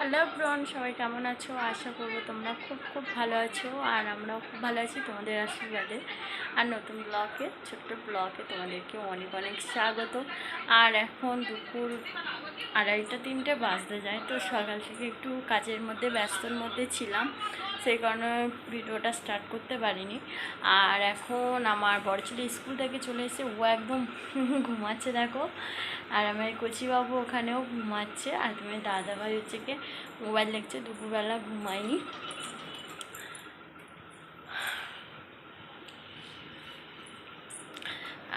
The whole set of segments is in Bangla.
হ্যালো ব্রন, সবাই কেমন আছো? আশা করবো তোমরা খুব ভালো আছো, আর আমরাও খুব ভালো আছি তোমাদের আশীর্বাদে। আর নতুন ছোট্ট ব্লগে তোমাদেরকে অনেক অনেক স্বাগত। আর এখন দুপুর 2:30-3টে বাজতে যায়, তো সকাল থেকে একটু কাজের মধ্যে ব্যস্তর মধ্যে ছিলাম, সেই কারণে ভিডিওটা স্টার্ট করতে পারিনি। আর এখন আমার বড় ছেলে স্কুল থেকে চলে এসে ও একদম ঘুমাচ্ছে দেখো, আর আমার কচিবাবু ওখানেও ঘুমাচ্ছে, আর তুমি দাদাভাই হচ্ছে কি মোবাইল দেখছে, দুপুরবেলা ঘুমায়নি।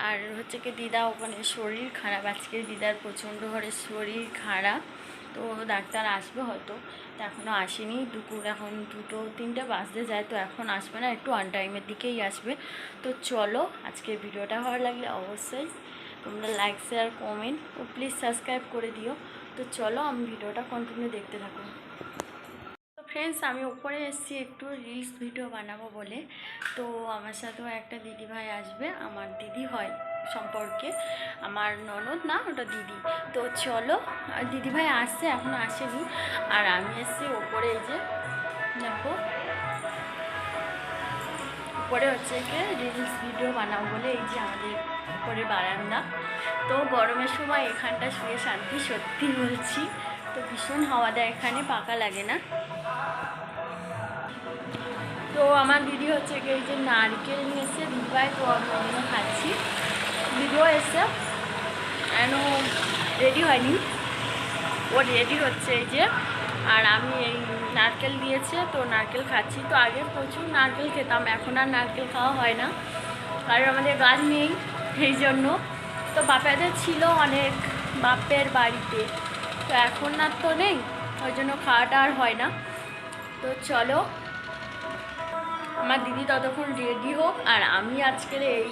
আর হচ্ছে কি দিদা ওখানে শরীর খারাপ, আজকে দিদার প্রচণ্ড ঘরে শরীর খারাপ, তো ডাক্তার আসবে হয়তো, তো এখনও আসেনি। দুপুর এখন 2-3টে বাজতে যায়, তো এখন আসবে না, একটু অন টাইমের দিকেই আসবে। তো চলো, আজকের ভিডিওটা ভালো লাগলে অবশ্যই তোমরা লাইক শেয়ার কমেন্ট ও প্লিজ সাবস্ক্রাইব করে দিও। তো চলো, আমি ভিডিওটা কন্টিনিউ দেখতে থাকো। তো ফ্রেন্ডস, আমি উপরে এসেছি একটু রিলস ভিডিও বানাবো বলে। তো আমার সাথেও একটা দিদিভাই আসবে, আমার দিদি হয় সম্পর্কে, আমার ননদ না, ওটা দিদি। তো চলো, দিদিভাই আসছে, এখনও আসেনি। আর আমি এসেছি ওপরে, এই যে দেখো উপরে হচ্ছে কি রিলস ভিডিও বানাবো বলে, এই যে আমাদের উপরে বারান্দা। তো গরমের সময় এখানটা শুয়ে শান্তি, সত্যি বলছি। তো ভীষণ হাওয়া দেয় এখানে, পাকা লাগে না। তো আমার দিদি হচ্ছে কি এই যে নারকেল নিয়ে এসে দিদিভাই, তো আমি ওগুলো খাচ্ছি। দিদিও এসে এখনও রেডি হয়নি, ও রেডি হচ্ছে এই যে। আর আমি এই নারকেল দিয়েছে, তো নারকেল খাচ্ছি। তো আগে প্রচুর নারকেল খেতাম, এখন আর নারকেল খাওয়া হয় না, কারণ আমাদের গাছ নেই এই জন্য। তো বাপেদের ছিল অনেক, বাপের বাড়িতে, তো এখন আর তো নেই, ওই জন্য খাওয়াটা আর হয় না। তো চলো, আমার দিদি ততক্ষণ রেডি হোক, আর আমি আজকের এই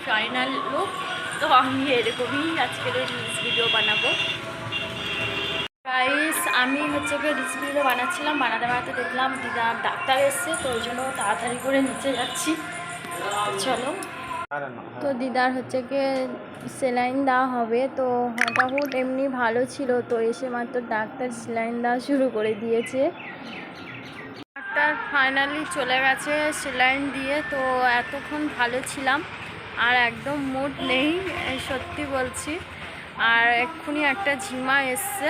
ফাইনাল লুক। তো আমি এরকমই আজকের রিলস ভিডিও বানাবো। গাইস, আমি হচ্ছে গিয়ে রিলস ভিডিও বানাচ্ছিলাম, বানাতে দেখলাম দিদার ডাক্তার এসছে, তো ওই জন্য তাড়াতাড়ি করে নিচে যাচ্ছি। চলো, তো দিদার হচ্ছে গিয়ে সেলাইন দেওয়া হবে। তো হঠাৎ এমনি ভালো ছিল, তো এসে মাত্র ডাক্তার সেলাইন দেওয়া শুরু করে দিয়েছে। ডাক্তার ফাইনালি চলে গেছে সেলাইন দিয়ে। তো এতক্ষণ ভালো ছিলাম, আর একদম মুড নেই, সত্যি বলছি। আর এক্ষুনি একটা ঝিমা এসছে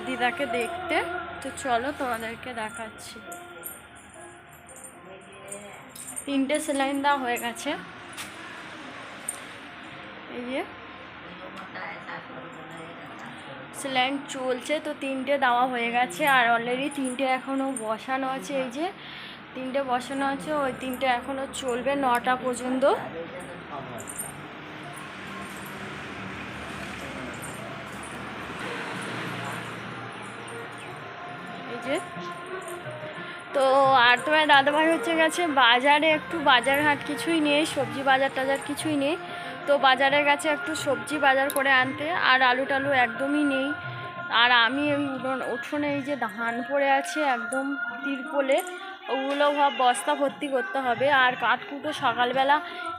দিদাকে দেখতে। তো চলো, তোমাদেরকে দেখাচ্ছি। 3টে সেলাইন দেওয়া হয়ে গেছে, এই যে সেলাইন চলছে। তো 3টে দেওয়া হয়ে গেছে, আর অলরেডি 3টে এখনও বসানো আছে। এই যে 3টে বসানো আছে, ওই 3টে এখনও চলবে 9টা পর্যন্ত। এই যে, তো আর তোমার দাদাভাই হচ্ছে গেছে বাজারে, একটু বাজার হাট কিছুই নেই, সবজি বাজার টাজার কিছুই নেই। তো বাজারে গেছে একটু সবজি বাজার করে আনতে, আর আলু টালু একদমই নেই। আর আমি ওই উঠোনে এই যে ধান পড়ে আছে একদম তিরপলে, ওগুলো বস্তা ভর্তি করতে হবে। আর কাঠকুটো সকালবেলা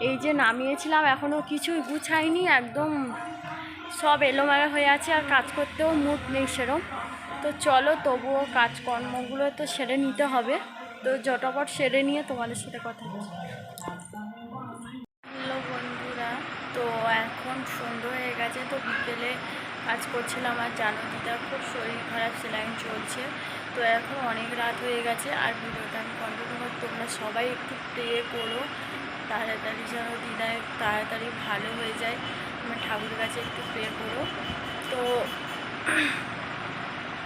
এই যে নামিয়েছিলাম, এখনও কিছুই গুছাইনি, একদম সব এলোমেলো হয়ে আছে, আর কাজ করতেও মুড নেই সেরম। তো চলো, তবুও কাজকর্মগুলো তো সেরে নিতে হবে। তো জটাপট সেরে নিয়ে তোমাদের সাথে কথা বলছি। হ্যালো বন্ধুরা, তো এখন সন্ধ্যা হয়ে গেছে, তো বিকেলে কাজ করছিলাম। আর জানো দিদার খুব শরীর খারাপ, সেলাইন চলছে, তো এখন অনেক রাত হয়ে গেছে। আর ভিডিওটা আমি কন্টিনিউ করি, তোমরা সবাই একটু প্রে করো তাড়াতাড়ি, যেন দিদা তাড়াতাড়ি ভালো হয়ে যায়। আমার ঠাকুরের কাছে একটু প্রে করো। তো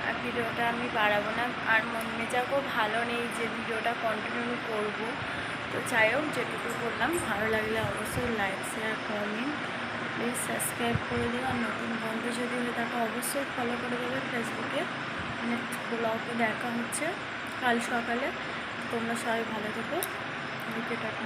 আর ভিডিওটা আমি বাড়াবো না, আর মন মেজাজও ভালো নেই যে ভিডিওটা কন্টিনিউ করব। তো যাই হোক, যেটুকু বললাম, ভালো লাগলে অবশ্যই like share comment please subscribe করে দিও। আর নতুন বন্ধু যদি হয়ে থাকে অবশ্যই ফলো করে দেবে ফেসবুকে। নেক্সট ব্লগে দেখা হচ্ছে কাল সকালে। তোমরা সবাই ভালো থেকো, টাটা।